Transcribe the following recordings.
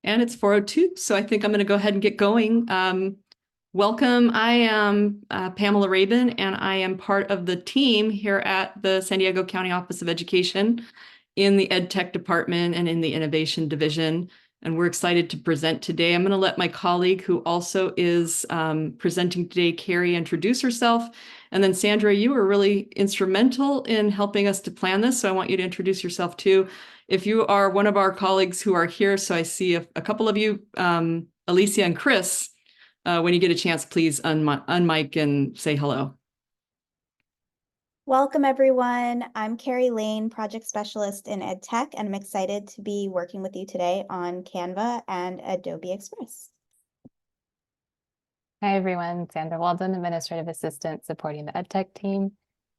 And it's 4:02, so I think I'm going to go ahead and get going. Welcome. I am Pamela Rabin, and I am part of the team here at the San Diego County Office of Education in the Ed Tech Department and in the Innovation Division. And we're excited to present today. I'm going to let my colleague, who also is presenting today, Carrie, introduce herself. And then Sandra, you were really instrumental in helping us to plan this, so I want you to introduce yourself too. If you are one of our colleagues who are here, so I see a couple of you, Alicia and Chris, when you get a chance, please unmic and say hello. Welcome, everyone. I'm Carrie Lane, Project Specialist in Ed Tech, and I'm excited to be working with you today on Canva and Adobe Express. Hi, everyone. Sandra Walden, Administrative Assistant supporting the Ed Tech team.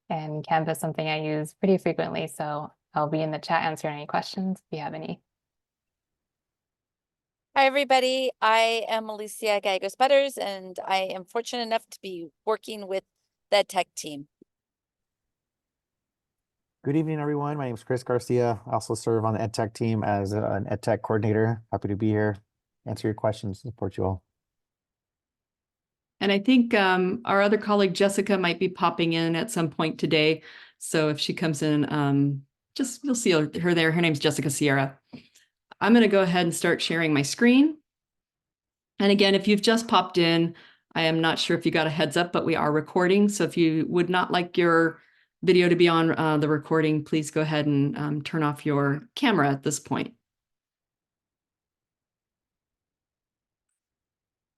And Canva is something I use pretty frequently, so I'll be in the chat answering any questions if you have any. Hi, everybody. I am Alicia Gallegos-Butters, and I am fortunate enough to be working with the Ed Tech team. Good evening, everyone. My name is Chris Garcia. I also serve on the Ed Tech team as an Ed Tech coordinator. Happy to be here, answer your questions, support you all. And I think our other colleague, Jessica, might be popping in at some point today. So if she comes in, just you'll see her there. Her name's Jessica Sierra. I'm going to go ahead and start sharing my screen. And again, if you've just popped in, I am not sure if you got a heads up, but we are recording. So if you would not like your video to be on the recording, please go ahead and turn off your camera at this point.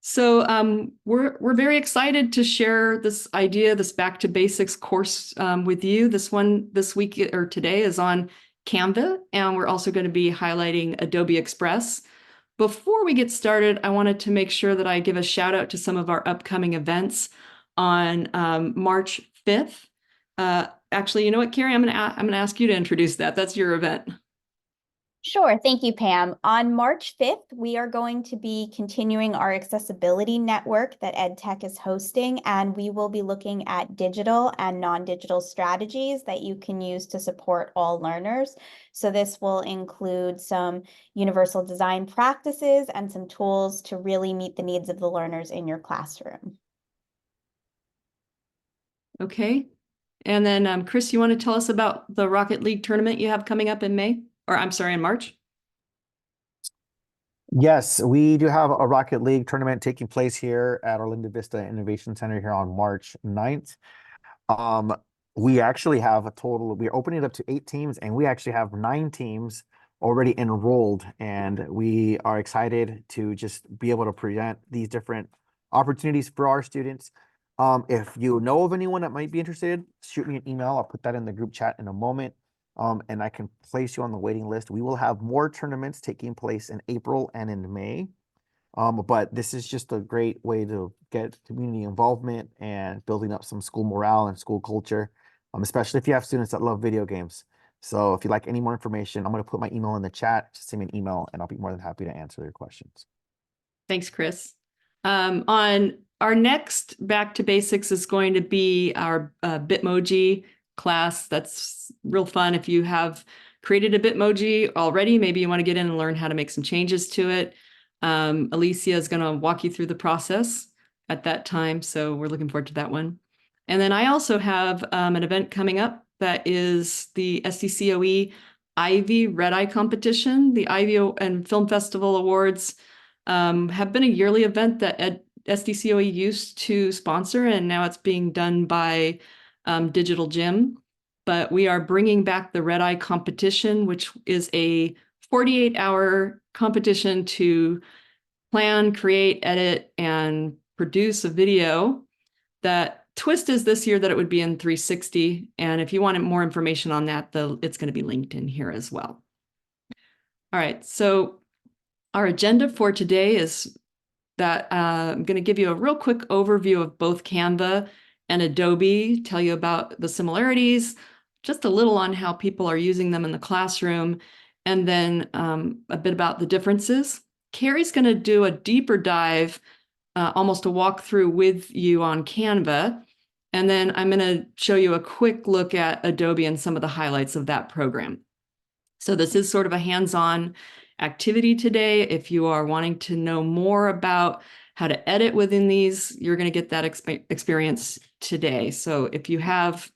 So we're very excited to share this idea, this Back to Basics course with you. This week or today is on Canva, and we're also going to be highlighting Adobe Express. Before we get started, I wanted to make sure that I give a shout out to some of our upcoming events on March 5th. Actually, you know what, Carrie, I'm going to ask you to introduce that. That's your event. Sure. Thank you, Pam. On March 5th, we are going to be continuing our accessibility network that Ed Tech is hosting, and we will be looking at digital and non-digital strategies that you can use to support all learners. So this will include some universal design practices and some tools to really meet the needs of the learners in your classroom. Okay. And then, Chris, you want to tell us about the Rocket League tournament you have coming up in May? Or I'm sorry, in March? Yes, we do have a Rocket League tournament taking place here at our Linda Vista Innovation Center here on March 9th. We actually have a total, we're opening it up to 8 teams, and we actually have 9 teams already enrolled, and we are excited to just be able to present these different opportunities for our students. If you know of anyone that might be interested, shoot me an email. I'll put that in the group chat in a moment. And I can place you on the waiting list. We will have more tournaments taking place in April and in May. But this is just a great way to get community involvement and building up some school morale and school culture, especially if you have students that love video games. So if you'd like any more information, I'm going to put my email in the chat. Just send me an email and I'll be more than happy to answer your questions. Thanks, Chris. On our next Back to Basics is going to be our Bitmoji class. That's real fun. If you have created a Bitmoji already, maybe you want to get in and learn how to make some changes to it. Alicia is going to walk you through the process at that time, so we're looking forward to that one. And then I also have an event coming up that is the SDCOE Ivy Red Eye competition. The Ivy and Film Festival Awards have been a yearly event that SDCOE used to sponsor, and now it's being done by Digital Gym. But we are bringing back the Red Eye competition, which is a 48-hour competition to plan, create, edit, and produce a video. That twist is this year that it would be in 360. And if you wanted more information on that, it's going to be linked in here as well. All right, so our agenda for today is that I'm going to give you a real quick overview of both Canva and Adobe, tell you about the similarities, just a little on how people are using them in the classroom, and then a bit about the differences. Carrie's going to do a deeper dive, almost a walkthrough with you on Canva, and then I'm going to show you a quick look at Adobe and some of the highlights of that program. So this is sort of a hands-on activity today. If you are wanting to know more about how to edit within these, you're going to get that experience today. So if you have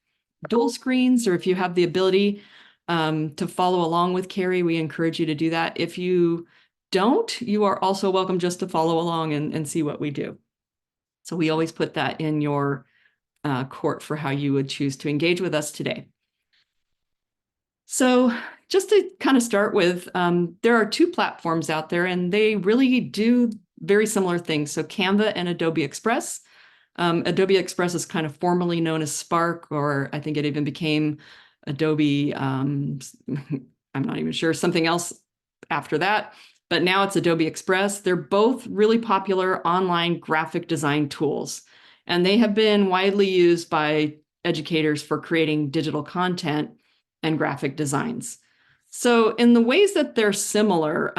dual screens, or if you have the ability to follow along with Carrie, we encourage you to do that. If you don't, you are also welcome just to follow along and see what we do. So we always put that in your court for how you would choose to engage with us today. So just to kind of start with, there are two platforms out there, and they really do very similar things. So Canva and Adobe Express. Adobe Express is kind of formally known as Spark, or I think it even became Adobe, I'm not even sure, something else after that. But now it's Adobe Express. They're both really popular online graphic design tools, and they have been widely used by educators for creating digital content and graphic designs. So in the ways that they're similar,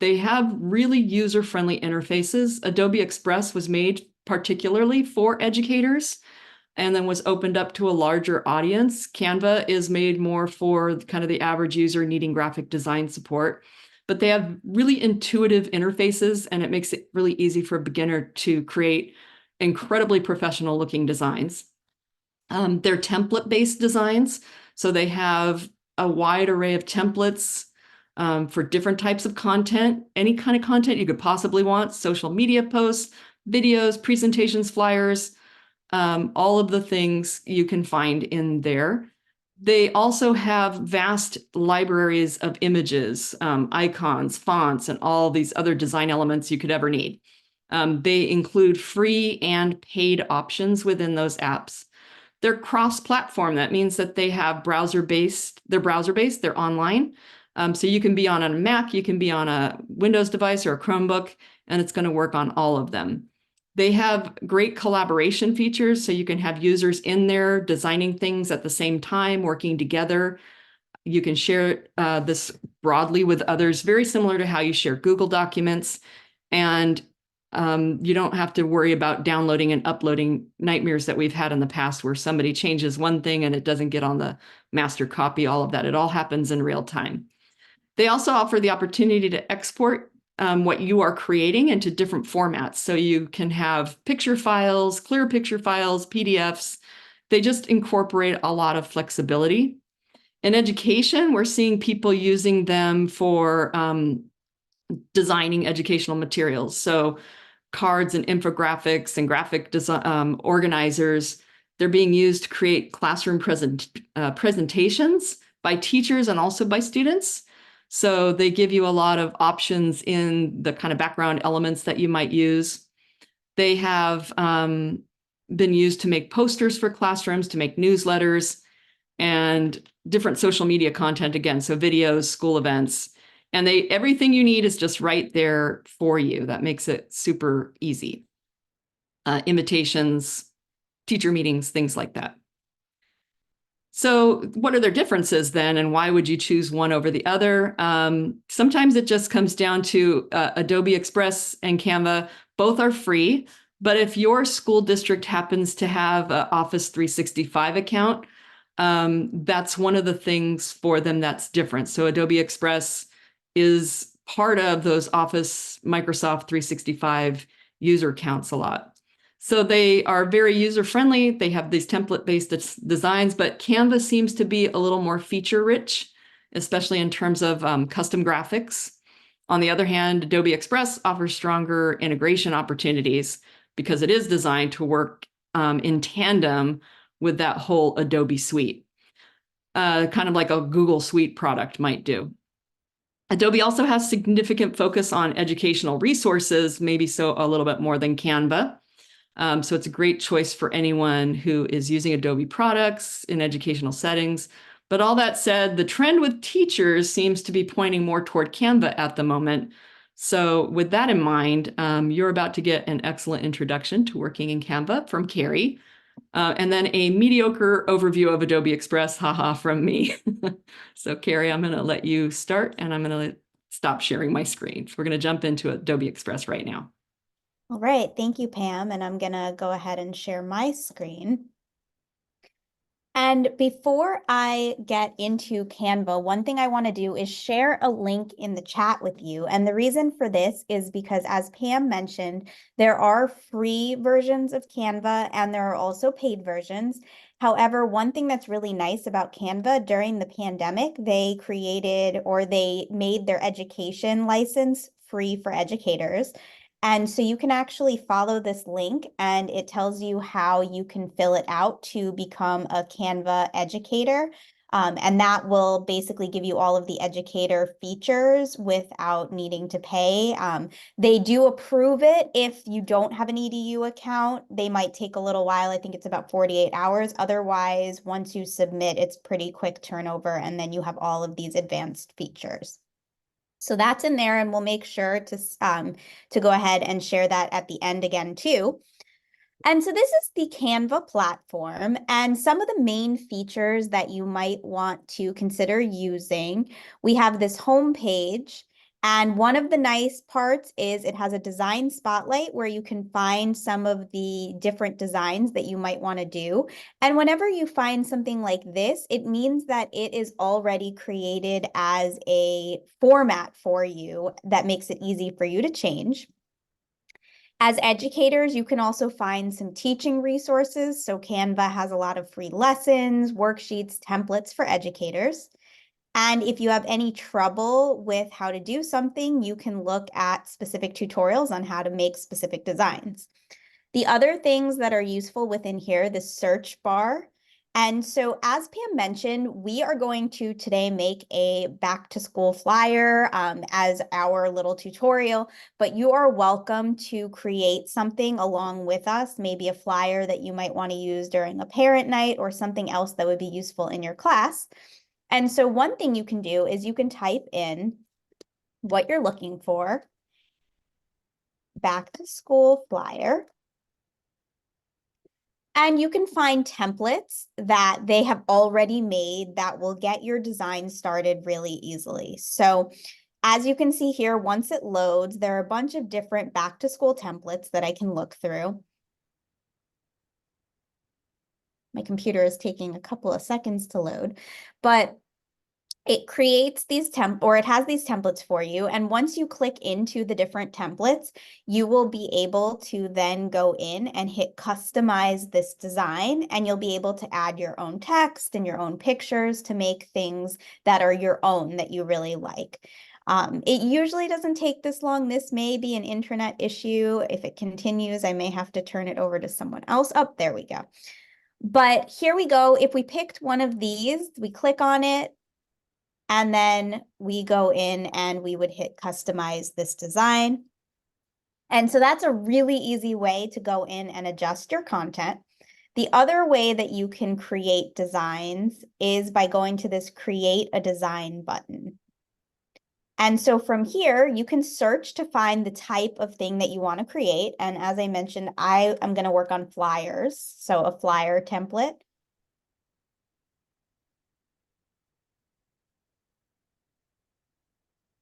they have really user-friendly interfaces. Adobe Express was made particularly for educators and then was opened up to a larger audience. Canva is made more for kind of the average user needing graphic design support, but they have really intuitive interfaces, and it makes it really easy for a beginner to create incredibly professional looking designs. They're template-based designs, so they have a wide array of templates for different types of content, any kind of content you could possibly want: social media posts, videos, presentations, flyers, all of the things you can find in there. They also have vast libraries of images, icons, fonts, and all these other design elements you could ever need. They include free and paid options within those apps. They're cross-platform. That means that they have browser-based, they're online. So you can be on a Mac, you can be on a Windows device or a Chromebook, and it's going to work on all of them. They have great collaboration features, so you can have users in there designing things at the same time, working together. You can share this broadly with others, very similar to how you share Google Documents. And you don't have to worry about downloading and uploading nightmares that we've had in the past, where somebody changes one thing and it doesn't get on the master copy, all of that. It all happens in real time. They also offer the opportunity to export what you are creating into different formats. So you can have picture files, clear picture files, PDFs. They just incorporate a lot of flexibility. In education, we're seeing people using them for designing educational materials. So cards and infographics and graphic design organizers, they're being used to create classroom presentations by teachers and also by students. So they give you a lot of options in the kind of background elements that you might use. They have been used to make posters for classrooms, to make newsletters, and different social media content again, so videos, school events. And everything you need is just right there for you. That makes it super easy. Invitations, teacher meetings, things like that. So what are their differences then, and why would you choose one over the other? Sometimes it just comes down to Adobe Express and Canva. Both are free, but if your school district happens to have an Office 365 account, that's one of the things for them that's different. So Adobe Express is part of those Office Microsoft 365 user counts a lot. So they are very user-friendly. They have these template-based designs, but Canva seems to be a little more feature-rich, especially in terms of custom graphics. On the other hand, Adobe Express offers stronger integration opportunities because it is designed to work in tandem with that whole Adobe suite, kind of like a Google Suite product might do. Adobe also has significant focus on educational resources, maybe so a little bit more than Canva. So it's a great choice for anyone who is using Adobe products in educational settings. But all that said, the trend with teachers seems to be pointing more toward Canva at the moment. So with that in mind, you're about to get an excellent introduction to working in Canva from Carrie, and then a mediocre overview of Adobe Express, haha, from me. So Carrie, I'm going to let you start, and I'm going to stop sharing my screen. So we're going to jump into Adobe Express right now. All right, thank you, Pam. And I'm gonna go ahead and share my screen. And before I get into Canva, one thing I want to do is share a link in the chat with you. And the reason for this is because, as Pam mentioned, there are free versions of Canva and there are also paid versions. However, one thing that's really nice about Canva during the pandemic, they created or they made their education license free for educators. And so you can actually follow this link and it tells you how you can fill it out to become a Canva educator. And that will basically give you all of the educator features without needing to pay. They do approve it if you don't have an EDU account. They might take a little while. I think it's about 48 hours. Otherwise, once you submit, it's pretty quick turnover, and then you have all of these advanced features. So that's in there, and we'll make sure to go ahead and share that at the end again too. And so this is the Canva platform, and some of the main features that you might want to consider using. We have this home page, and one of the nice parts is it has a design spotlight where you can find some of the different designs that you might want to do. And whenever you find something like this, it means that it is already created as a format for you that makes it easy for you to change. As educators, you can also find some teaching resources. So Canva has a lot of free lessons, worksheets, templates for educators. And if you have any trouble with how to do something, you can look at specific tutorials on how to make specific designs. The other things that are useful within here, the search bar. And so as Pam mentioned, we are going to today make a back to school flyer as our little tutorial, but you are welcome to create something along with us, maybe a flyer that you might want to use during a parent night or something else that would be useful in your class. And so one thing you can do is you can type in what you're looking for, back to school flyer. And you can find templates that they have already made that will get your design started really easily. So as you can see here, once it loads, there are a bunch of different back to school templates that I can look through. My computer is taking a couple of seconds to load, but it creates these it has these templates for you. And once you click into the different templates, you will be able to then go in and hit customize this design, and you'll be able to add your own text and your own pictures to make things that are your own that you really like. It usually doesn't take this long. This may be an internet issue. If it continues, I may have to turn it over to someone else. Oh, there we go. But here we go. If we picked one of these, we click on it, and then we go in and we would hit customize this design. And so that's a really easy way to go in and adjust your content. The other way that you can create designs is by going to this create a design button. And so from here, you can search to find the type of thing that you want to create. And as I mentioned, I am going to work on flyers. So a flyer template.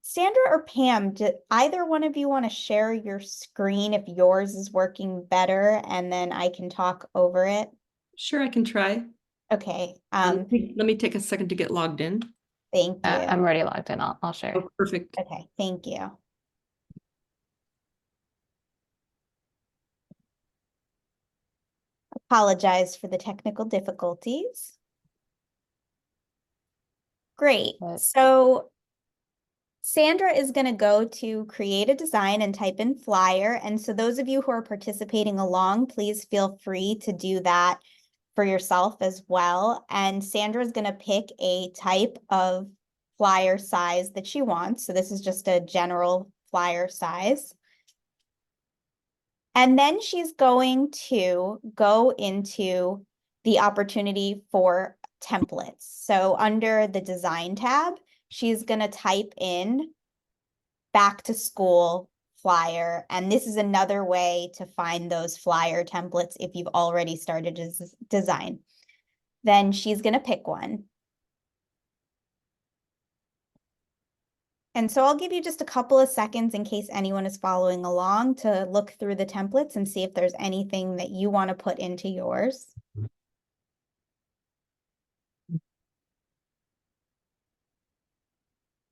Sandra or Pam, do either one of you want to share your screen if yours is working better, and then I can talk over it? Sure, I can try. Okay. Let me take a second to get logged in. Thank you. I'm already logged in. I'll share. Oh, perfect. Okay, thank you. Apologize for the technical difficulties. Great. So Sandra is going to go to create a design and type in flyer. And so those of you who are participating along, please feel free to do that for yourself as well. And Sandra is going to pick a type of flyer size that she wants. So this is just a general flyer size. And then she's going to go into the opportunity for templates. So under the design tab, she's going to type in back to school flyer. And this is another way to find those flyer templates if you've already started to design. Then she's going to pick one. And so I'll give you just a couple of seconds in case anyone is following along to look through the templates and see if there's anything that you want to put into yours.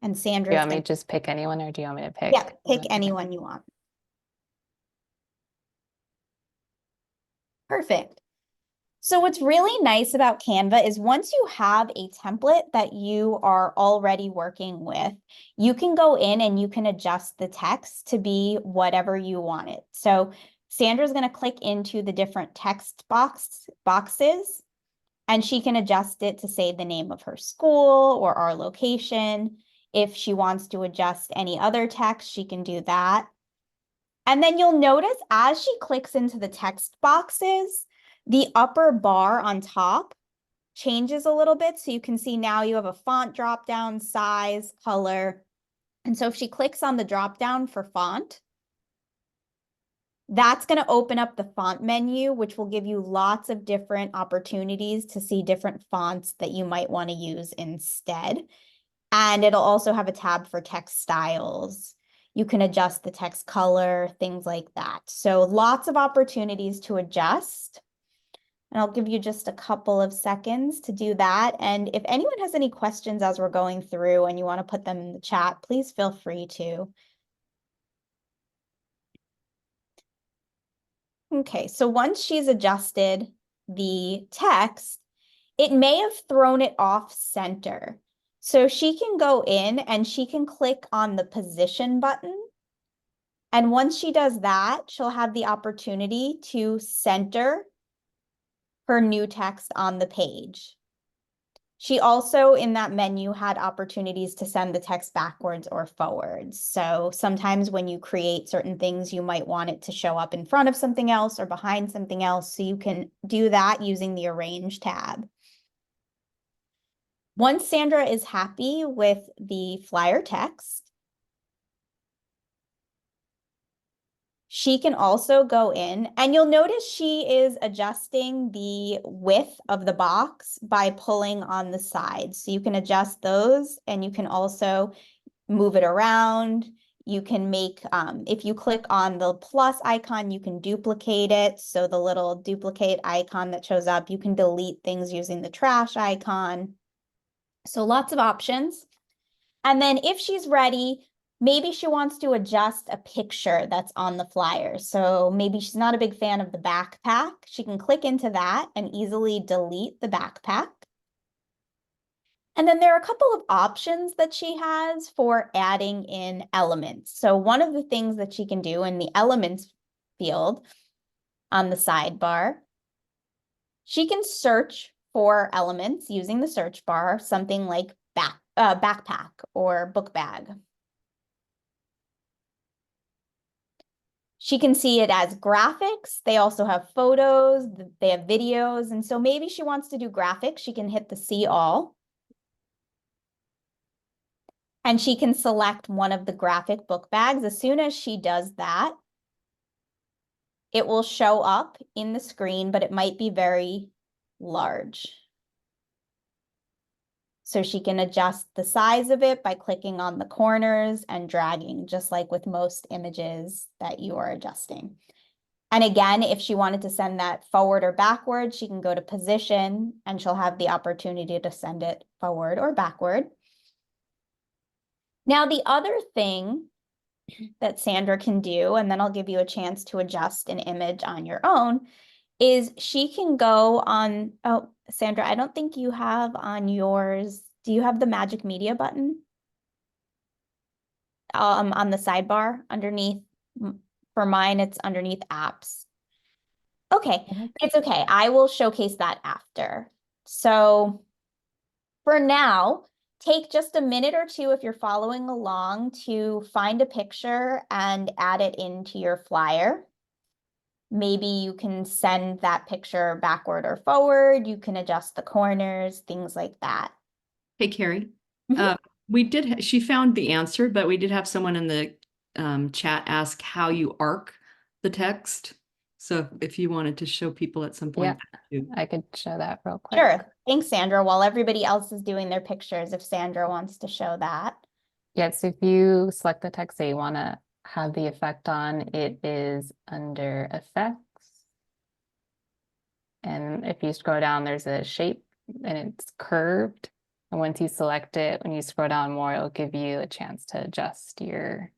And Do you Sandra's want me gonna, to just pick anyone or do you want me to pick? yeah, pick one? anyone you want. Perfect. So what's really nice about Canva is once you have a template that you are already working with, you can go in and you can adjust the text to be whatever you want it. So Sandra's going to click into the different text boxes, and she can adjust it to say the name of her school or our location. If she wants to adjust any other text, she can do that. And then you'll notice as she clicks into the text boxes, the upper bar on top changes a little bit. So you can see now you have a font drop down, size, color. And so if she clicks on the drop down for font, that's going to open up the font menu, which will give you lots of different opportunities to see different fonts that you might want to use instead. And it'll also have a tab for text styles. You can adjust the text color, things like that. So lots of opportunities to adjust. And I'll give you just a couple of seconds to do that. And if anyone has any questions as we're going through and you want to put them in the chat, please feel free to. Okay, so once she's adjusted the text, it may have thrown it off center. So she can go in and she can click on the position button. And once she does that, she'll have the opportunity to center her new text on the page. She also, in that menu, had opportunities to send the text backwards or forwards. So sometimes when you create certain things, you might want it to show up in front of something else or behind something else. So you can do that using the Arrange tab. Once Sandra is happy with the flyer text, she can also go in and you'll notice she is adjusting the width of the box by pulling on the sides. So you can adjust those and you can also move it around. You can make, if you click on the plus icon, you can duplicate it. So the little duplicate icon that shows up, you can delete things using the trash icon. So lots of options. And then if she's ready, maybe she wants to adjust a picture that's on the flyer. So maybe she's not a big fan of the backpack. She can click into that and easily delete the backpack. And then there are a couple of options that she has for adding in elements. So one of the things that she can do in the elements field on the sidebar, she can search for elements using the search bar, something like backpack or book bag. She can see it as graphics. They also have photos, they have videos. And so maybe she wants to do graphics. She can hit the see all. And she can select one of the graphic book bags. As soon as she does that, it will show up in the screen, but it might be very large. So she can adjust the size of it by clicking on the corners and dragging, just like with most images that you are adjusting. And again, if she wanted to send that forward or backward, she can go to position and she'll have the opportunity to send it forward or backward. Now, the other thing that Sandra can do, and then I'll give you a chance to adjust an image on your own, is she can go on, oh, Sandra, I don't think you have on yours, do you have the Magic Media button? On the sidebar underneath, for mine, it's underneath apps. Okay, it's okay. I will showcase that after. So for now, take just a minute or two if you're following along to find a picture and add it into your flyer. Maybe you can send that picture backward or forward. You can adjust the corners, things like that. Hey, Carrie. Mhm. She found the answer, but we did have someone in the chat ask how you arc the text. So if you wanted to show people at some point. Yeah, I could show that real quick. Sure. Thanks, Sandra. While everybody else is doing their pictures, if Sandra wants to show that. Yes, if you select the text that you want to have the effect on, it is under effects. And if you scroll down, there's a shape and it's curved. And once you select it, when you scroll down more, it'll give you a chance to adjust your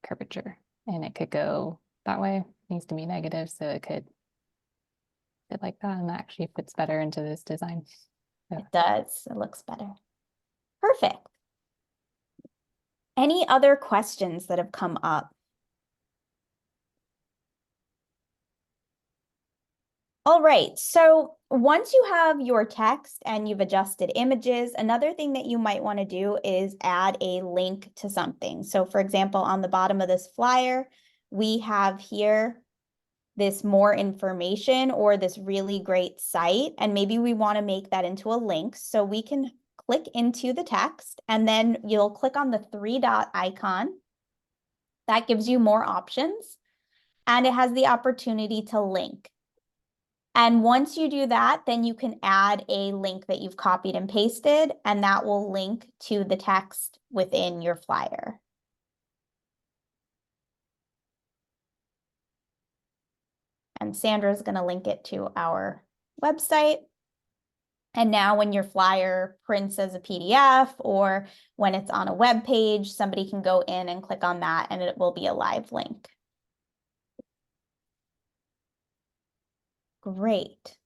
curvature. And it could go that way. It needs to be negative, so it could fit like that, and that actually fits better into this design. It does. It looks better. Perfect. Any other questions that have come up? All right, so once you have your text and you've adjusted images, another thing that you might want to do is add a link to something. So for example, on the bottom of this flyer, we have here this more information or this really great site, and maybe we want to make that into a link. So we can click into the text, and then you'll click on the 3-dot icon. That gives you more options, and it has the opportunity to link. And once you do that, then you can add a link that you've copied and pasted, and that will link to the text within your flyer. And Sandra's going to link it to our website. And now when your flyer prints as a PDF or when it's on a web page, somebody can go in and click on that and it will be a live link. Great.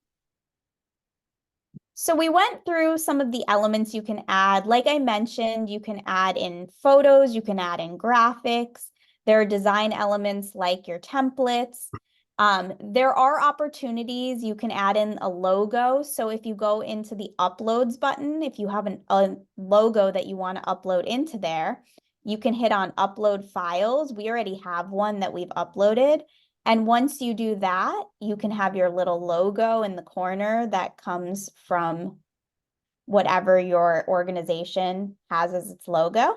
So we went through some of the elements you can add. Like I mentioned, you can add in photos, you can add in graphics. There are design elements like your templates. There are opportunities. You can add in a logo. So if you go into the uploads button, if you have a logo that you want to upload into there, you can hit on upload files. We already have one that we've uploaded. And once you do that, you can have your little logo in the corner that comes from whatever your organization has as its logo.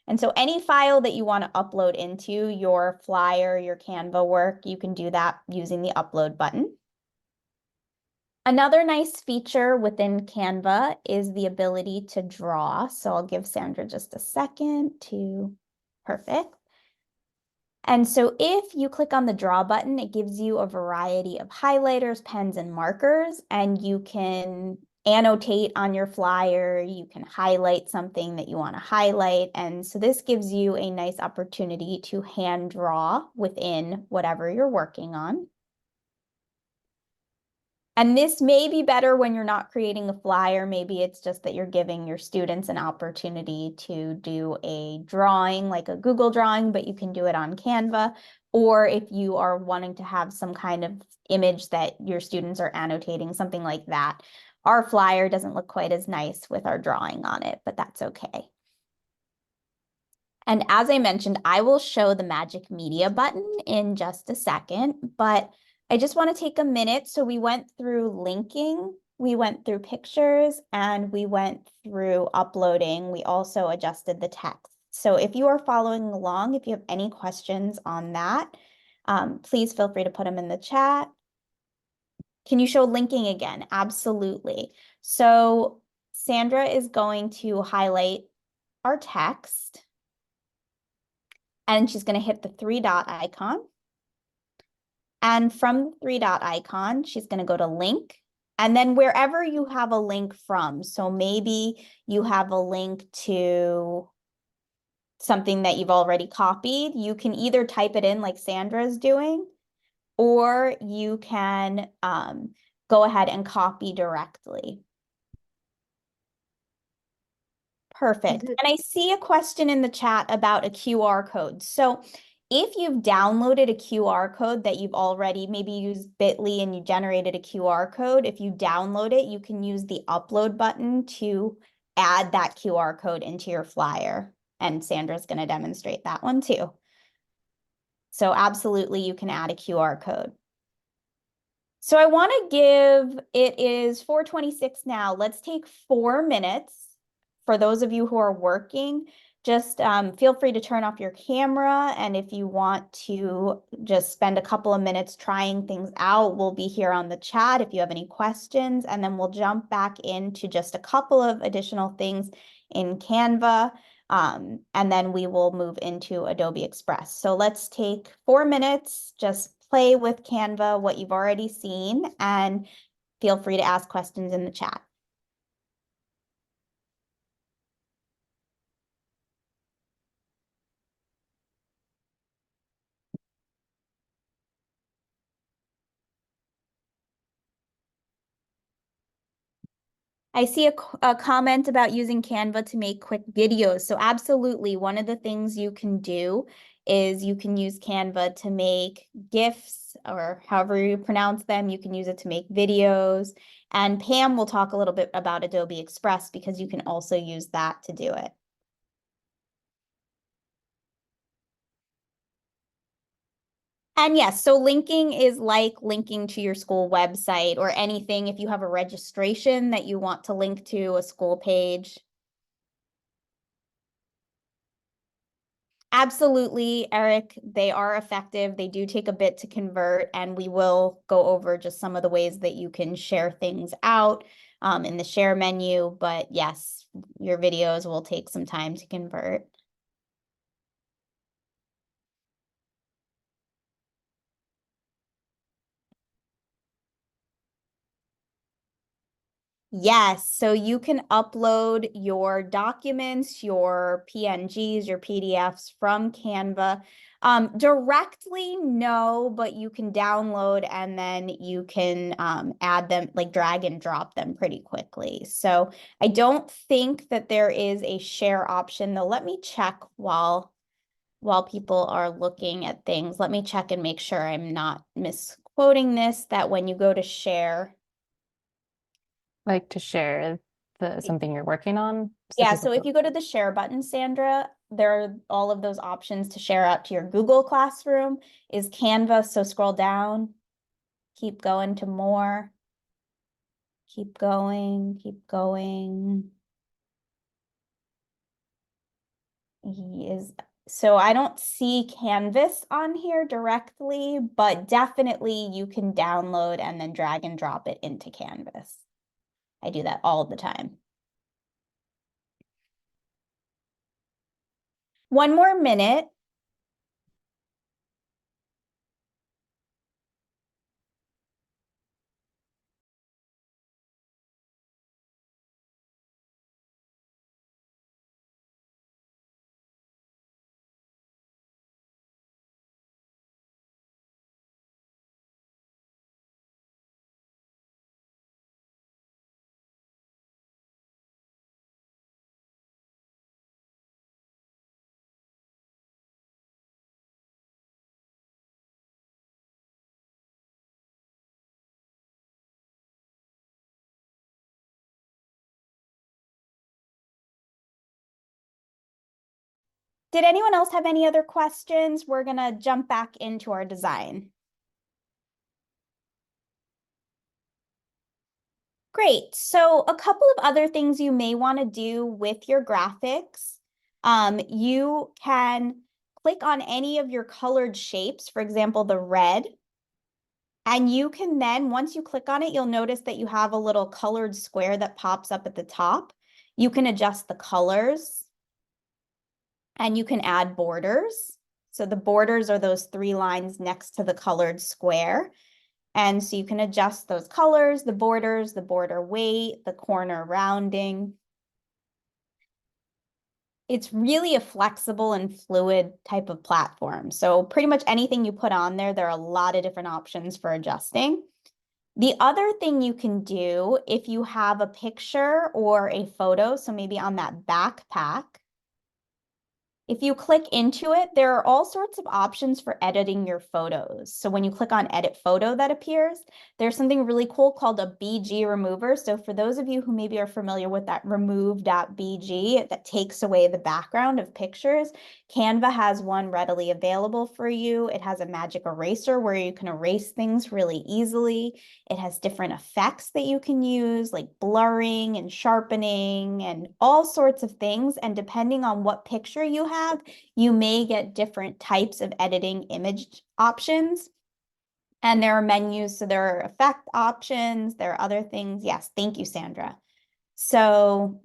And so any file that you want to upload into your flyer, your Canva work, you can do that using the upload button. Another nice feature within Canva is the ability to draw. So I'll give Sandra just a second to, perfect. And so if you click on the draw button, it gives you a variety of highlighters, pens, and markers, and you can annotate on your flyer, you can highlight something that you want to highlight. And so this gives you a nice opportunity to hand draw within whatever you're working on. And this may be better when you're not creating a flyer. Maybe it's just that you're giving your students an opportunity to do a drawing, like a Google drawing, but you can do it on Canva. Or if you are wanting to have some kind of image that your students are annotating, something like that. Our flyer doesn't look quite as nice with our drawing on it, but that's okay. And as I mentioned, I will show the Magic Media button in just a second, but I just want to take a minute. So we went through linking, we went through pictures, and we went through uploading. We also adjusted the text. So if you are following along, if you have any questions on that, please feel free to put them in the chat. Can you show linking again? Absolutely. So Sandra is going to highlight our text, and she's going to hit the 3-dot icon. And from the 3-dot icon, she's going to go to link. And then wherever you have a link from, so maybe you have a link to something that you've already copied, you can either type it in like Sandra's doing, or you can go ahead and copy directly. Perfect. And I see a question in the chat about a QR code. So if you've downloaded a QR code that you've already maybe used Bitly and you generated a QR code, if you download it, you can use the upload button to add that QR code into your flyer. And Sandra's going to demonstrate that one too. So absolutely, you can add a QR code. So I want to give, it is 4:26 now. Let's take 4 minutes. For those of you who are working, just feel free to turn off your camera. And if you want to just spend a couple of minutes trying things out, we'll be here on the chat if you have any questions. And then we'll jump back into just a couple of additional things in Canva. And then we will move into Adobe Express. So let's take 4 minutes, just play with Canva, what you've already seen, and feel free to ask questions in the chat. I see a comment about using Canva to make quick videos. So absolutely, one of the things you can do is you can use Canva to make GIFs, or however you pronounce them. You can use it to make videos. And Pam will talk a little bit about Adobe Express because you can also use that to do it. And yes, so linking is like linking to your school website or anything. If you have a registration that you want to link to a school page. Absolutely, Eric, they are effective. They do take a bit to convert, and we will go over just some of the ways that you can share things out in the share menu. But yes, your videos will take some time to convert. Yes, so you can upload your documents, your PNGs, your PDFs from Canva. Directly, no, but you can download and then you can add them, like drag and drop them pretty quickly. So I don't think that there is a share option, though. Let me check while people are looking at things. Let me check and make sure I'm not misquoting this, that when you go to share, Like to share something you're working on? yeah, so if you go to the share button, Sandra, there are all of those options to share out to your Google Classroom is Canva. So scroll down, keep going to more, keep going, keep going. So I don't see Canvas on here directly, but definitely you can download and then drag and drop it into Canvas. I do that all the time. One more minute. Did anyone else have any other questions? We're gonna jump back into our design. Great. So a couple of other things you may want to do with your graphics. You can click on any of your colored shapes, for example, the red. And you can then, once you click on it, you'll notice that you have a little colored square that pops up at the top. You can adjust the colors and you can add borders. So the borders are those 3 lines next to the colored square. And so you can adjust those colors, the border weight, the corner rounding. It's really a flexible and fluid type of platform. So pretty much anything you put on there, there are a lot of different options for adjusting. The other thing you can do if you have a picture or a photo, so maybe on that backpack, if you click into it, there are all sorts of options for editing your photos. So when you click on edit photo that appears, there's something really cool called a BG remover. So for those of you who maybe are familiar with that remove.bg that takes away the background of pictures, Canva has one readily available for you. It has a magic eraser where you can erase things really easily. It has different effects that you can use, like blurring and sharpening and all sorts of things. And depending on what picture you have, you may get different types of editing image options. And there are menus, so there are effect options, there are other things. Yes, thank you, Sandra. So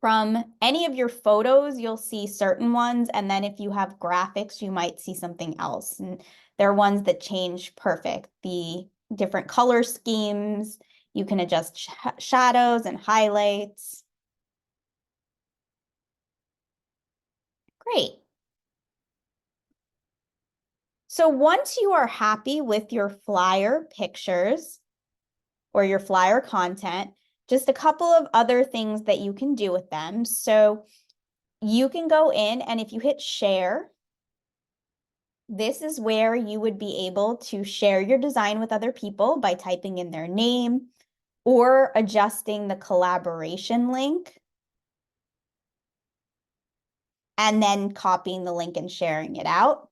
from any of your photos, you'll see certain ones. And then if you have graphics, you might see something else. And there are ones that change perfect. The different color schemes, you can adjust shadows and highlights. Great. So once you are happy with your flyer pictures or your flyer content, just a couple of other things that you can do with them. So you can go in, and if you hit share, this is where you would be able to share your design with other people by typing in their name or adjusting the collaboration link and then copying the link and sharing it out.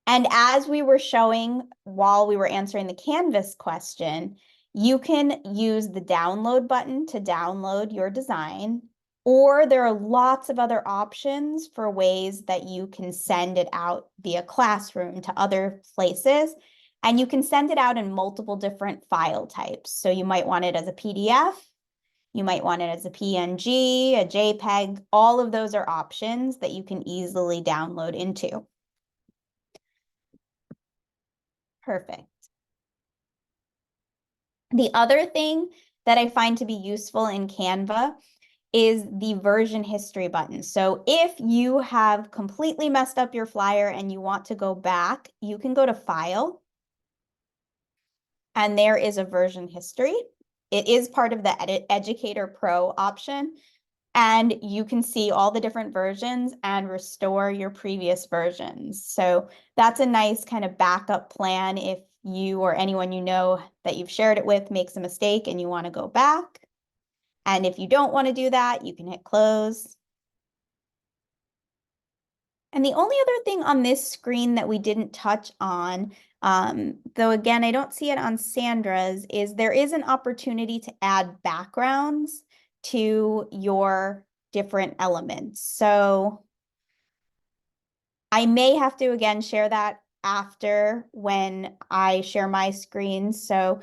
And as we were showing while we were answering the Canvas question, you can use the download button to download your design, or there are lots of other options for ways that you can send it out via Classroom to other places. And you can send it out in multiple different file types. So you might want it as a PDF, you might want it as a PNG, a JPEG. All of those are options that you can easily download into. Perfect. The other thing that I find to be useful in Canva is the version history button. So if you have completely messed up your flyer and you want to go back, you can go to File, and there is a version history. It is part of the Educator Pro option, and you can see all the different versions and restore your previous versions. So that's a nice kind of backup plan if you or anyone you know that you've shared it with makes a mistake and you want to go back. And if you don't want to do that, you can hit close. And the only other thing on this screen that we didn't touch on, though again, I don't see it on Sandra's, is there is an opportunity to add backgrounds to your different elements. So I may have to again share that after when I share my screen. So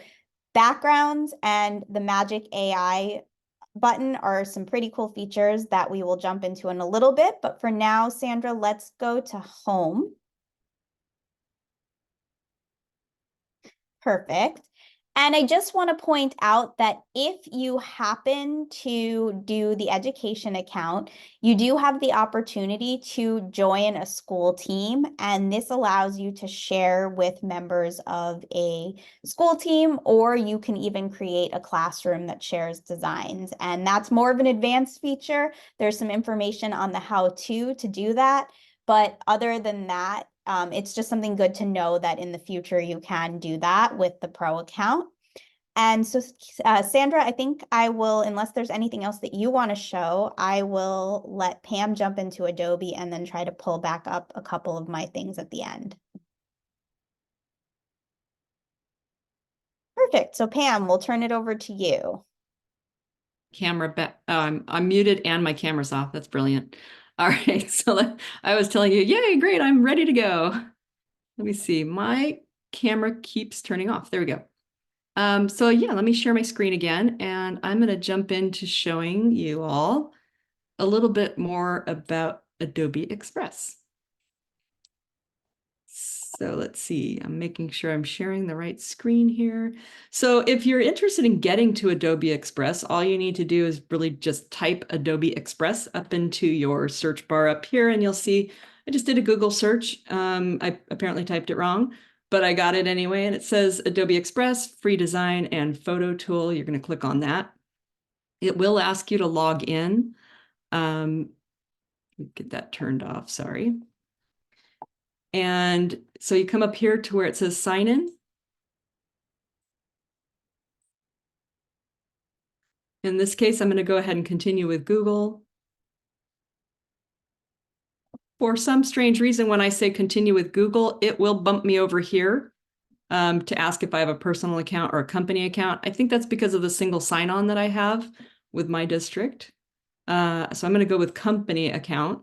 backgrounds and the Magic AI button are some pretty cool features that we will jump into in a little bit. But for now, Sandra, let's go to home. Perfect. And I just want to point out that if you happen to do the education account, you do have the opportunity to join a school team, and this allows you to share with members of a school team, or you can even create a classroom that shares designs. And that's more of an advanced feature. There's some information on the how-to to do that. But other than that, it's just something good to know that in the future you can do that with the Pro account. And so, Sandra, I think I will, unless there's anything else that you want to show, I will let Pam jump into Adobe and then try to pull back up a couple of my things at the end. Perfect. So Pam, we'll turn it over to you. Camera back. I'm muted and my camera's off. That's brilliant. All right. So I was telling you, yay, great. I'm ready to go. Let me see. My camera keeps turning off. There we go. So yeah, let me share my screen again, and I'm going to jump into showing you all a little bit more about Adobe Express. So let's see, I'm making sure I'm sharing the right screen here. So if you're interested in getting to Adobe Express, all you need to do is really just type Adobe Express up into your search bar up here, and you'll see I just did a Google search. I apparently typed it wrong, but I got it anyway. And it says Adobe Express, free design and photo tool. You're going to click on that. It will ask you to log in. Get that turned off, sorry. And so you come up here to where it says sign in. In this case, I'm going to go ahead and continue with Google. For some strange reason, when I say continue with Google, it will bump me over here to ask if I have a personal account or a company account. I think that's because of the single sign-on that I have with my district. So I'm going to go with company account.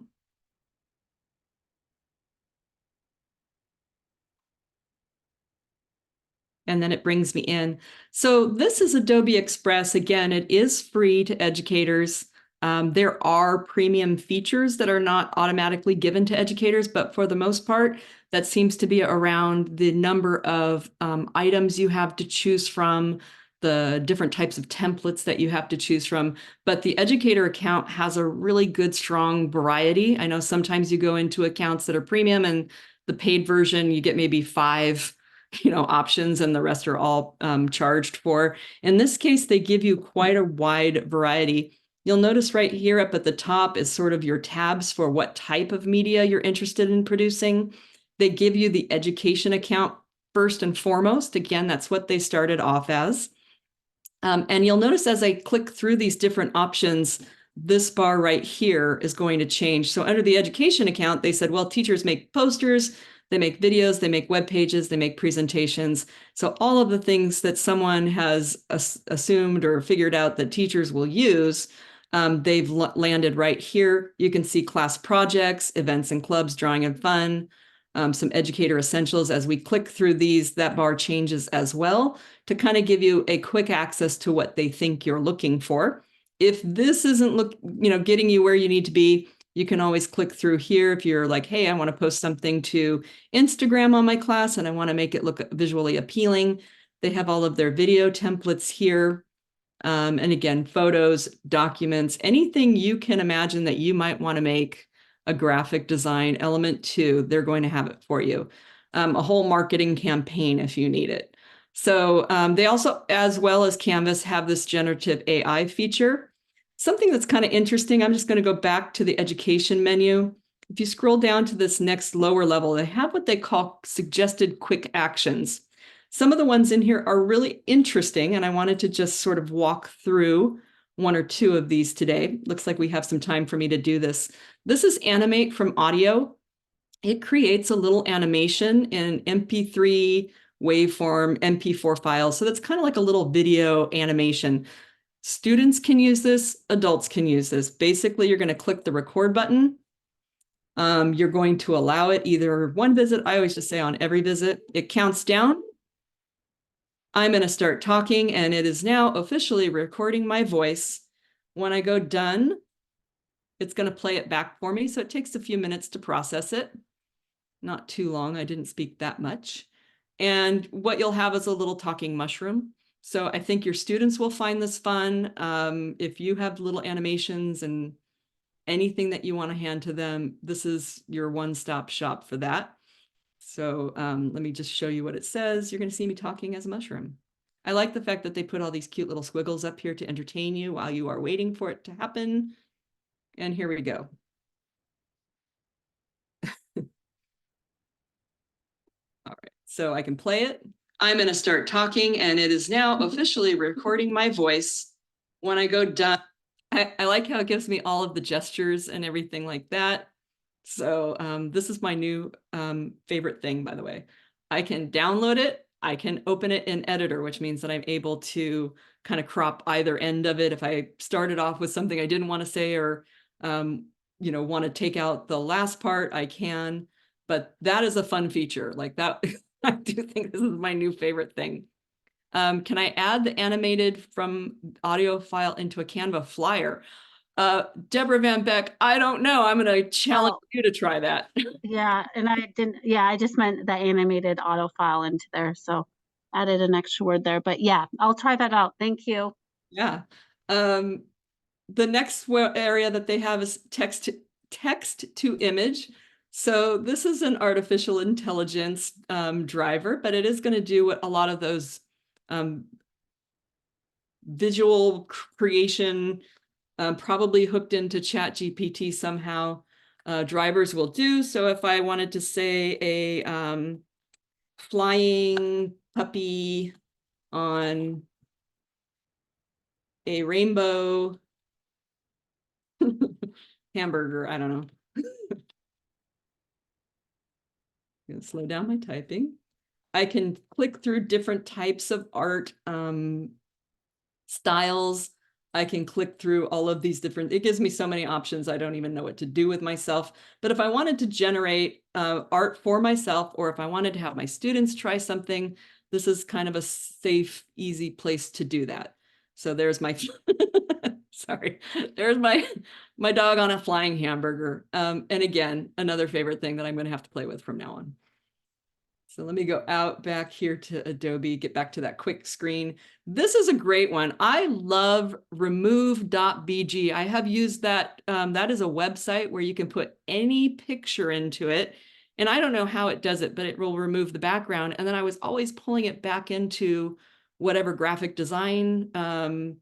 And then it brings me in. So this is Adobe Express. Again, it is free to educators. There are premium features that are not automatically given to educators, but for the most part, that seems to be around the number of items you have to choose from, the different types of templates that you have to choose from. But the educator account has a really good, strong variety. I know sometimes you go into accounts that are premium and the paid version, you get maybe 5 options, and the rest are all charged for. In this case, they give you quite a wide variety. You'll notice right here up at the top is sort of your tabs for what type of media you're interested in producing. They give you the education account first and foremost. Again, that's what they started off as. And you'll notice as I click through these different options, this bar right here is going to change. So under the education account, they said, well, teachers make posters, they make videos, they make web pages, they make presentations. So all of the things that someone has assumed or figured out that teachers will use, they've landed right here. You can see class projects, events and clubs, drawing and fun, some educator essentials. As we click through these, that bar changes as well to kind of give you a quick access to what they think you're looking for. If this isn't getting you where you need to be, you can always click through here. If you're like, hey, I want to post something to Instagram on my class and I want to make it look visually appealing, they have all of their video templates here. And again, photos, documents, anything you can imagine that you might want to make a graphic design element to, they're going to have it for you. A whole marketing campaign if you need it. So they also, as well as Canvas, have this generative AI feature. Something that's kind of interesting, I'm just going to go back to the education menu. If you scroll down to this next lower level, they have what they call suggested quick actions. Some of the ones in here are really interesting, and I wanted to just sort of walk through one or two of these today. Looks like we have some time for me to do this. This is animate from audio. It creates a little animation in MP3 waveform, MP4 files. So that's kind of like a little video animation. Students can use this, adults can use this. Basically, you're going to click the record button. You're going to allow it either one visit. I always just say on every visit. It counts down. I'm going to start talking, and it is now officially recording my voice. When I go done, it's going to play it back for me. So it takes a few minutes to process it. Not too long. I didn't speak that much. And what you'll have is a little talking mushroom. So I think your students will find this fun. If you have little animations and anything that you want to hand to them, this is your one-stop shop for that. So let me just show you what it says. You're going to see me talking as a mushroom. I like the fact that they put all these cute little squiggles up here to entertain you while you are waiting for it to happen. And here we go. All right, so I can play it. I'm going to start talking, and it is now officially recording my voice. When I go done, I like how it gives me all of the gestures and everything like that. So this is my new favorite thing, by the way. I can download it. I can open it in Editor, which means that I'm able to kind of crop either end of it. If I started off with something I didn't want to say, or want to take out the last part, I can. But that is a fun feature. Like that, I do think this is my new favorite thing. Can I add the animated from audio file into a Canva flyer? Deborah Van Beck, I don't know. I'm going to challenge you to try that. Yeah, and I just meant the animated auto file into there. So added an extra word there, but yeah, I'll try that out. Thank you. Yeah. The next area that they have is text to image. So this is an artificial intelligence driver, but it is going to do what a lot of those visual creation, probably hooked into ChatGPT somehow, drivers will do. So if I wanted to say a flying puppy on a rainbow hamburger, I don't know. I'm gonna slow down my typing. I can click through different types of art styles. I can click through all of these different, it gives me so many options. I don't even know what to do with myself. But if I wanted to generate art for myself, or if I wanted to have my students try something, this is kind of a safe, easy place to do that. So there's my, sorry, there's my dog on a flying hamburger. And again, another favorite thing that I'm going to have to play with from now on. So let me go out back here to Adobe, get back to that quick screen. This is a great one. I love remove.bg. I have used that. That is a website where you can put any picture into it, And I don't know how it does it, but it will remove the background. And then I was always pulling it back into whatever graphic design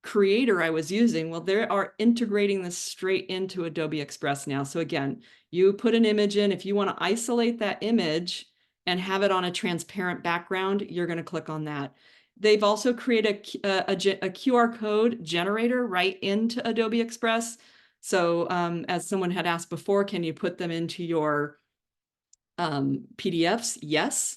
creator I was using. Well, they are integrating this straight into Adobe Express now. So again, you put an image in. If you want to isolate that image and have it on a transparent background, you're going to click on that. They've also created a QR code generator right into Adobe Express. So as someone had asked before, can you put them into your PDFs? Yes.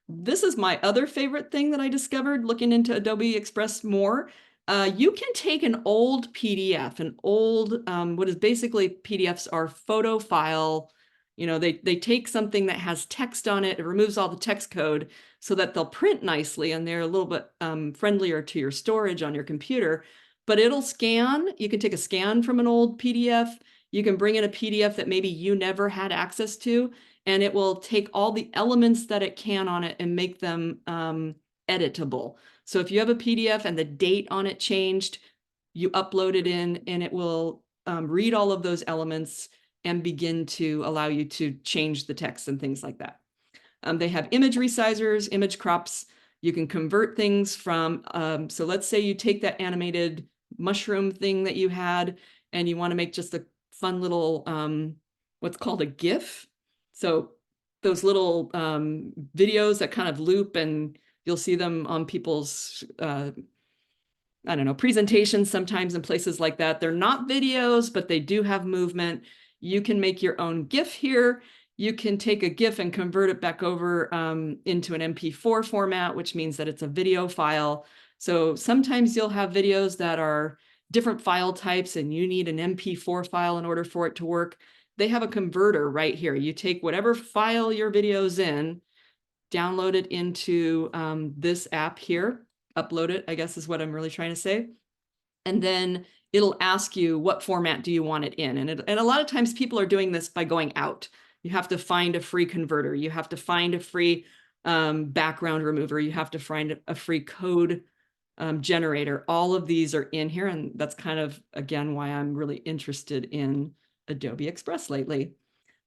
This is my other favorite thing that I discovered looking into Adobe Express more. You can take an old PDF, an old, what is basically PDFs are photo file. You know, they take something that has text on it, it removes all the text code so that they'll print nicely and they're a little bit friendlier to your storage on your computer. But it'll scan. You can take a scan from an old PDF. You can bring in a PDF that maybe you never had access to, and it will take all the elements that it can on it and make them editable. So if you have a PDF and the date on it changed, you upload it in and it will read all of those elements and begin to allow you to change the text and things like that. They have image resizers, image crops. You can convert things from, so let's say you take that animated mushroom thing that you had and you want to make just a fun little, what's called a GIF. So those little videos that kind of loop, and you'll see them on people's, I don't know, presentations sometimes in places like that. They're not videos, but they do have movement. You can make your own GIF here. You can take a GIF and convert it back over into an MP4 format, which means that it's a video file. So sometimes you'll have videos that are different file types and you need an MP4 file in order for it to work. They have a converter right here. You take whatever file your video's in, download it into this app here, upload it, I guess is what I'm really trying to say. And then it'll ask you what format do you want it in. And a lot of times people are doing this by going out. You have to find a free converter. You have to find a free background remover. You have to find a free code generator. All of these are in here. And that's kind of, again, why I'm really interested in Adobe Express lately.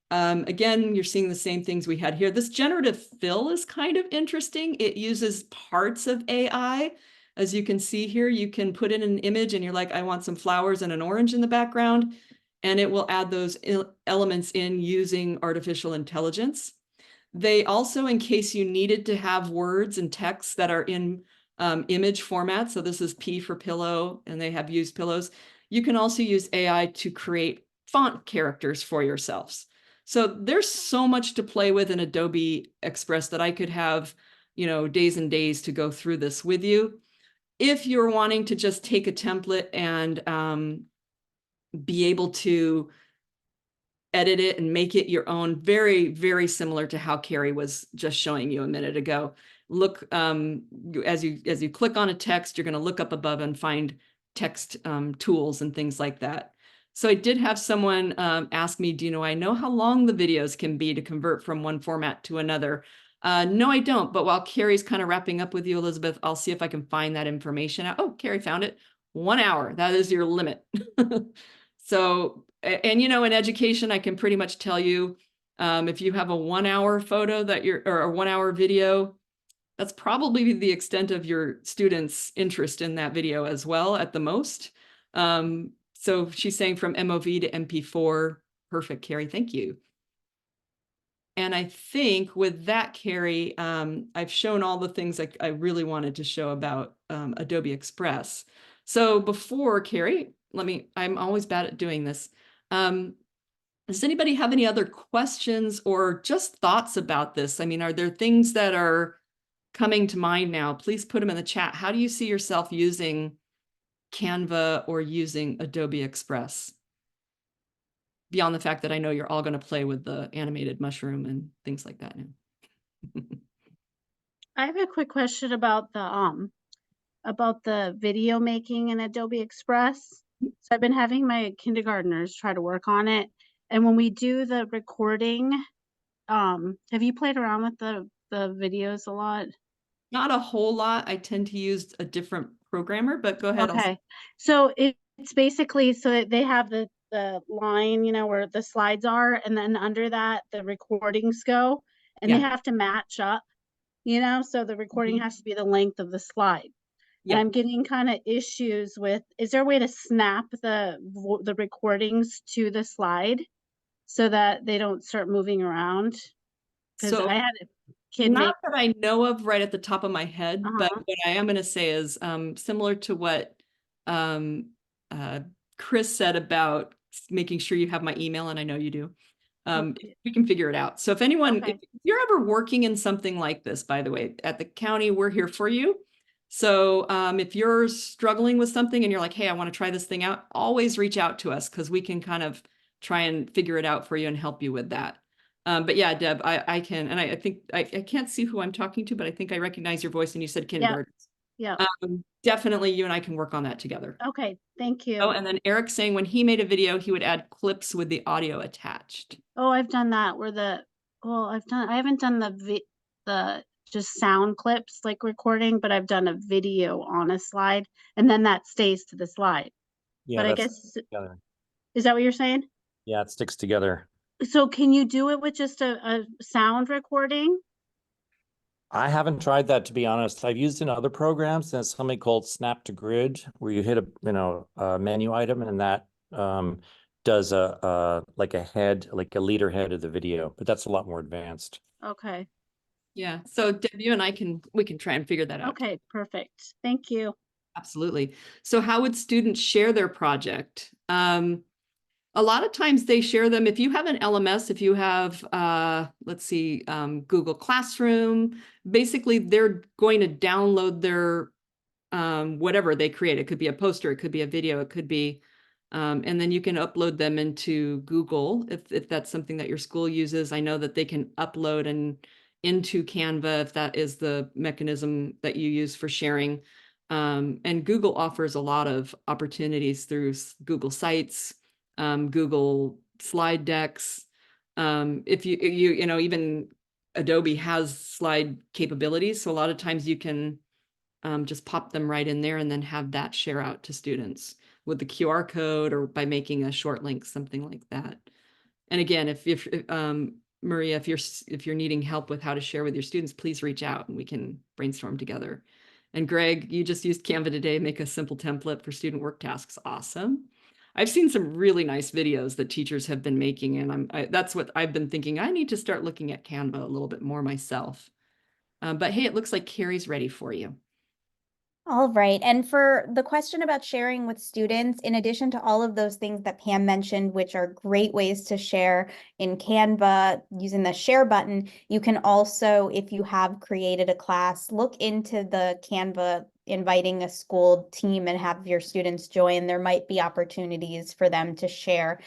Again, you're seeing the same things we had here. This generative fill is kind of interesting. It uses parts of AI. As you can see here, you can put in an image and you're like, I want some flowers and an orange in the background, and it will add those elements in using artificial intelligence. They also, in case you needed to have words and text that are in image format, so this is P for pillow, and they have used pillows. You can also use AI to create font characters for yourselves. So there's so much to play with in Adobe Express that I could have, you know, days and days to go through this with you. If you're wanting to just take a template and be able to edit it and make it your own, very, very similar to how Carrie was just showing you a minute ago. Look, as you click on a text, you're going to look up above and find text tools and things like that. So I did have someone ask me, I know how long the videos can be to convert from one format to another? No, I don't. But while Carrie's kind of wrapping up with you, Elizabeth, I'll see if I can find that information out. Oh, Carrie found it. 1 hour. That is your limit. So, and in education, I can pretty much tell you if you have a 1 hour photo or a 1 hour video, that's probably the extent of your students' interest in that video as well, at the most. So she's saying from MOV to MP4. Perfect, Carrie. Thank you. And I think with that, Carrie, I've shown all the things I really wanted to show about Adobe Express. So before, Carrie, I'm always bad at doing this. Does anybody have any other questions or just thoughts about this? I mean, are there things that are coming to mind now? Please put them in the chat. How do you see yourself using Canva or using Adobe Express? Beyond the fact that I know you're all going to play with the animated mushroom and things like that now. I have a quick question about the video making in Adobe Express. So I've been having my kindergartners try to work on it. And when we do the recording, have you played around with the videos a lot? Not a whole lot. I tend to use a different programmer, but go ahead. Okay. So it's basically, so they have the line, you know, where the slides are, and then under that, the recordings go, and they Yeah. have to match up, you know, so the recording has to be the length of the slide. And Yeah. I'm getting kind of issues with, is there a way to snap the recordings to the slide so that they don't start moving around? Because So I had a kid not make, that I know of right at the top of my head, but uh-huh, what I am going to say is similar to what um, uh, Chris said about making sure you have my email, and I know you do. okay, We can figure it out. So if anyone, if okay, you're ever working in something like this, by the way, at the county, we're here for you. So if you're struggling with something and you're like, hey, I want to try this thing out, always reach out to us because we can kind of try and figure it out for you and help you with that. But yeah, Deb, I can, and I think I can't see who I'm talking to, but I think I recognize your voice and you said yeah, kindergarten. yeah, Definitely you and I can work on that together. okay, thank Oh, you. and then Eric saying when he made a video, he would add clips with the audio attached. Oh, I've done that where I haven't done the just sound clips like recording, but I've done a video on a slide and then that stays to the slide. Yeah, But I that's guess, together. is that what you're saying? Yeah, it sticks together. So can you do it with just a sound recording? I haven't tried that, to be honest. I've used in other programs. There's something called Snap to Grid, where you hit a menu item, and that does like a leader head of the video, but that's a lot more advanced. Okay, Yeah. So Deb, you and I we can try and figure that out. okay, perfect. Thank you. Absolutely. So how would students share their project? A lot of times they share them. If you have an LMS, if you have, let's see, Google Classroom, basically they're going to download their whatever they create. It could be a poster, it could be a video, it could be, and then you can upload them into Google if that's something that your school uses. I know that they can upload and into Canva if that is the mechanism that you use for sharing. And Google offers a lot of opportunities through Google Sites, Google slide decks. If you know, even Adobe has slide capabilities. So a lot of times you can just pop them right in there and then have that share out to students with the QR code or by making a short link, something like that. And again, if Maria, if you're needing help with how to share with your students, please reach out and we can brainstorm together. And Greg, you just used Canva today, make a simple template for student work tasks. Awesome. I've seen some really nice videos that teachers have been making, and that's what I've been thinking. I need to start looking at Canva a little bit more myself. But hey, it looks like Carrie's ready for you. All right. And for the question about sharing with students, in addition to all of those things that Pam mentioned, which are great ways to share in Canva using the share button, you can also, if you have created a class, look into the Canva inviting a school team and have your students join. There might be opportunities for them to share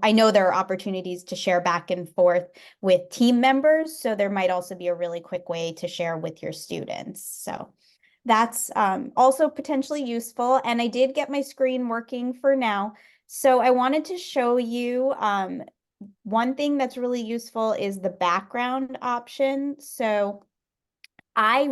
I know there are opportunities to share back and forth with team members. So there might also be a really quick way to share with your students. So that's also potentially useful. And I did get my screen working for now. So I wanted to show you one thing that's really useful is the background option. So I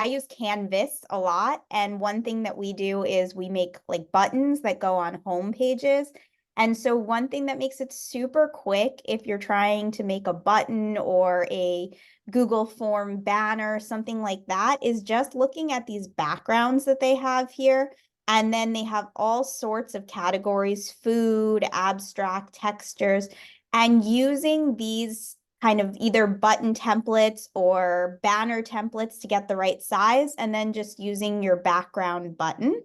use Canvas a lot. And one thing that we do is we make like buttons that go on home pages. And so one thing that makes it super quick if you're trying to make a button or a Google form banner, something like that, is just looking at these backgrounds that they have here. And then they have all sorts of categories, food, abstract, textures, and using these kind of either button templates or banner templates to get the right size, and then just using your background button.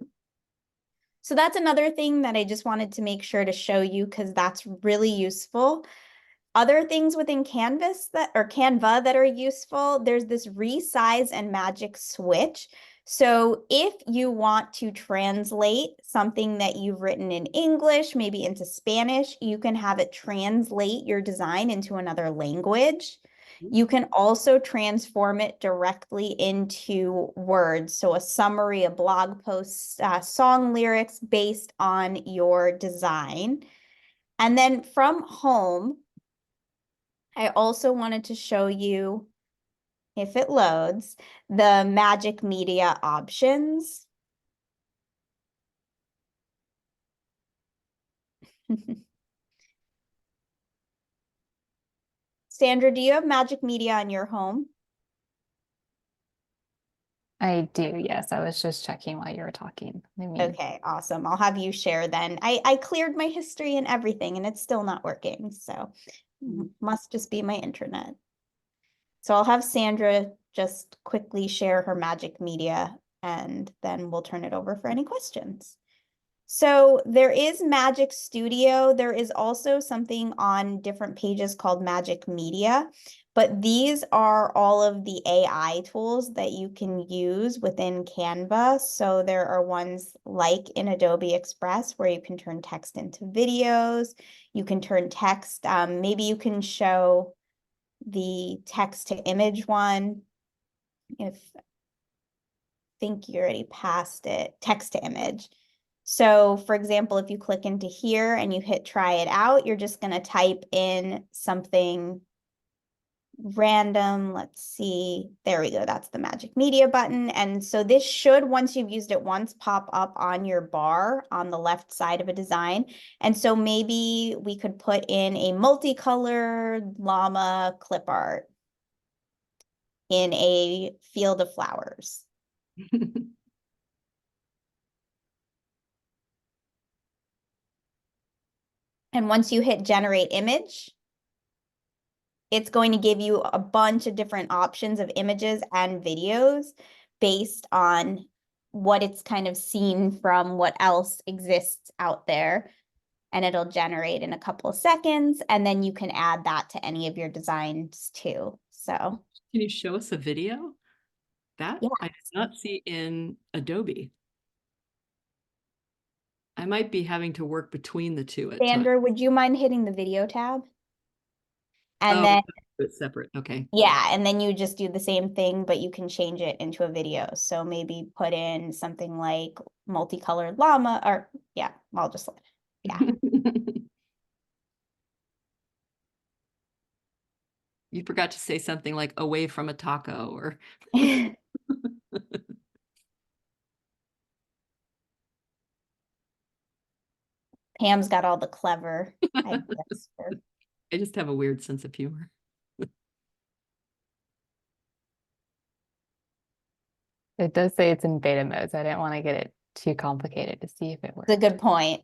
So that's another thing that I just wanted to make sure to show you because that's really useful. Other things within Canvas Canva that are useful, there's this resize and magic switch. So if you want to translate something that you've written in English, maybe into Spanish, you can have it translate your design into another language. You can also transform it directly into words. So a summary, a blog post, song lyrics based on your design. And then from home, I also wanted to show you, if it loads, the Magic Media options. Sandra, do you have Magic Media on your home? I do, yes. I was just checking while you were talking. I mean, Okay, awesome. I'll have you share then. I cleared my history and everything and it's still not working. So must just be my internet. So I'll have Sandra just quickly share her Magic Media and then we'll turn it over for any questions. So there is Magic Studio. There is also something on different pages called Magic Media, but these are all of the AI tools that you can use within Canva. So there are ones like in Adobe Express where you can turn text into videos. You can turn text, maybe you can show the text to image one. If I think you already passed it, text to image. So for example, if you click into here and you hit try it out, you're just going to type in something random. Let's see. There we go. That's the Magic Media button. And so this should, once you've used it once, pop up on your bar on the left side of a design. And so maybe we could put in a multicolored llama clip art in a field of flowers. And once you hit generate image, it's going to give you a bunch of different options of images and videos based on what it's kind of seen from what else exists out there. And it'll generate in a couple of seconds. And then you can add that to any of your designs too. So Can you show us a video? That yeah. I did not see in Adobe. I might be having to work between the two at times. Sandra, would you mind hitting the video tab? And Oh, then it's separate. Okay. yeah, and then you just do the same thing, but you can change it into a video. So maybe put in something like multicolored llama or yeah, I'll just, yeah. You forgot to say something like away from a taco or Pam's got all the clever ideas for I just have a weird sense of humor. it does say it's in beta mode, so I didn't want to get it too complicated to see if it works. It's a good point.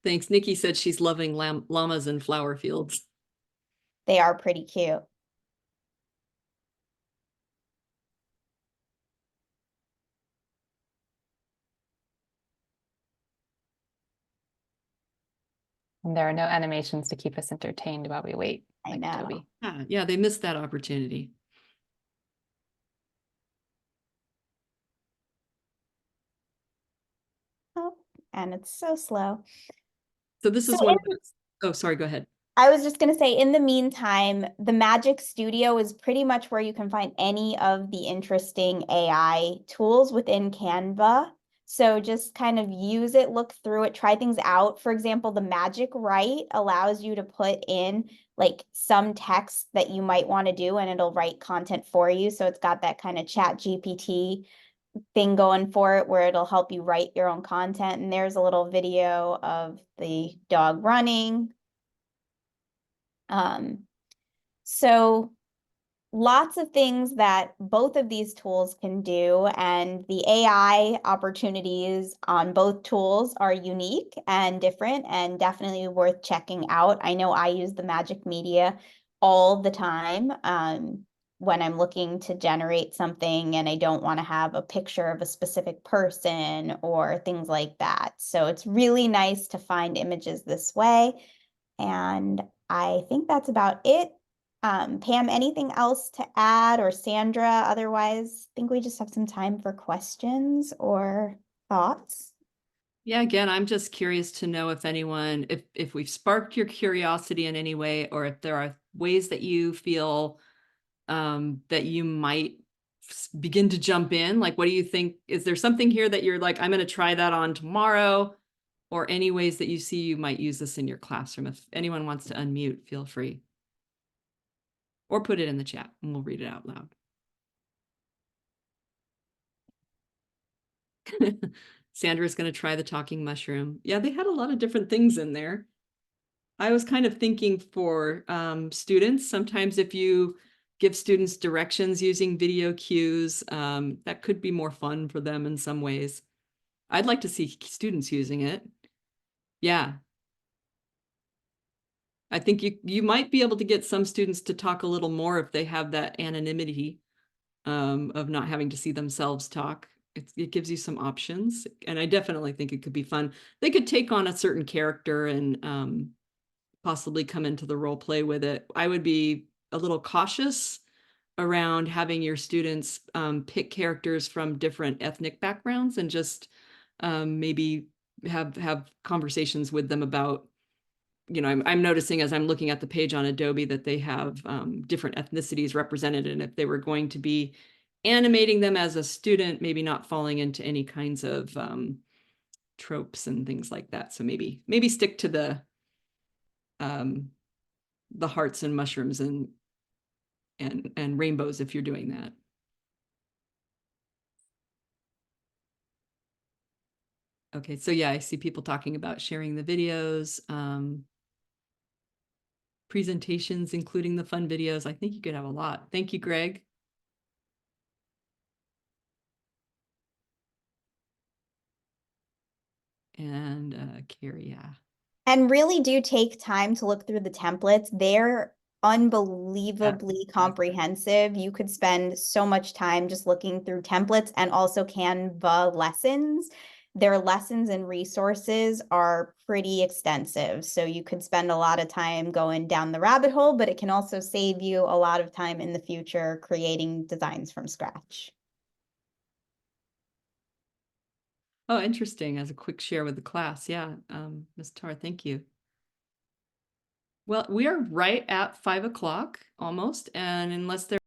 Thanks. Nikki said she's loving llamas and flower fields. They are pretty cute. And there are no animations to keep us entertained while we wait. I like know. Adobe. Yeah, they missed that opportunity. Oh, and it's so slow. So this is So one of those. Oh, sorry, go ahead. I was just going to say, in the meantime, the Magic Studio is pretty much where you can find any of the interesting AI tools within Canva. So just kind of use it, look through it, try things out. For example, the Magic Write allows you to put in like some text that you might want to do and it'll write content for you. So it's got that kind of Chat GPT thing going for it where it'll help you write your own content. And there's a little video of the dog running. So lots of things that both of these tools can do, and the AI opportunities on both tools are unique and different and definitely worth checking out. I know I use the Magic Media all the time when I'm looking to generate something and I don't want to have a picture of a specific person or things like that. So it's really nice to find images this way. And I think that's about it. Pam, anything else to add, or Sandra? Otherwise, I think we just have some time for questions or thoughts. Yeah, again, I'm just curious to know if anyone, if we've sparked your curiosity in any way, or if there are ways that you feel that you might begin to jump in. Like, what do you think? Is there something here that you're like, I'm going to try that on tomorrow? Or any ways that you see you might use this in your classroom? If anyone wants to unmute, feel free. Or put it in the chat and we'll read it out loud. Sandra's going to try the talking mushroom. Yeah, they had a lot of different things in there. I was kind of thinking for students, sometimes if you give students directions using video cues, that could be more fun for them in some ways. I'd like to see students using it. Yeah. I think you might be able to get some students to talk a little more if they have that anonymity of not having to see themselves talk. It gives you some options, and I definitely think it could be fun. They could take on a certain character and possibly come into the role play with it. I would be a little cautious around having your students pick characters from different ethnic backgrounds and just maybe have conversations with them about, you know, I'm noticing as I'm looking at the page on Adobe that they have different ethnicities represented, and if they were going to be animating them as a student, maybe not falling into any kinds of tropes and things like that. So maybe stick to the hearts and mushrooms and rainbows if you're doing that. Okay, so yeah, I see people talking about sharing the videos, presentations, including the fun videos. I think you could have a lot. Thank you, Greg. And Carrie, yeah. And really do take time to look through the templates. They're unbelievably comprehensive. You could spend so much time just looking through templates and also Canva lessons. Their lessons and resources are pretty extensive. So you could spend a lot of time going down the rabbit hole, but it can also save you a lot of time in the future creating designs from scratch. Oh, interesting. As a quick share with the class. Yeah. Ms. Tar, thank you. Well, we are right at 5 o'clock almost. And unless there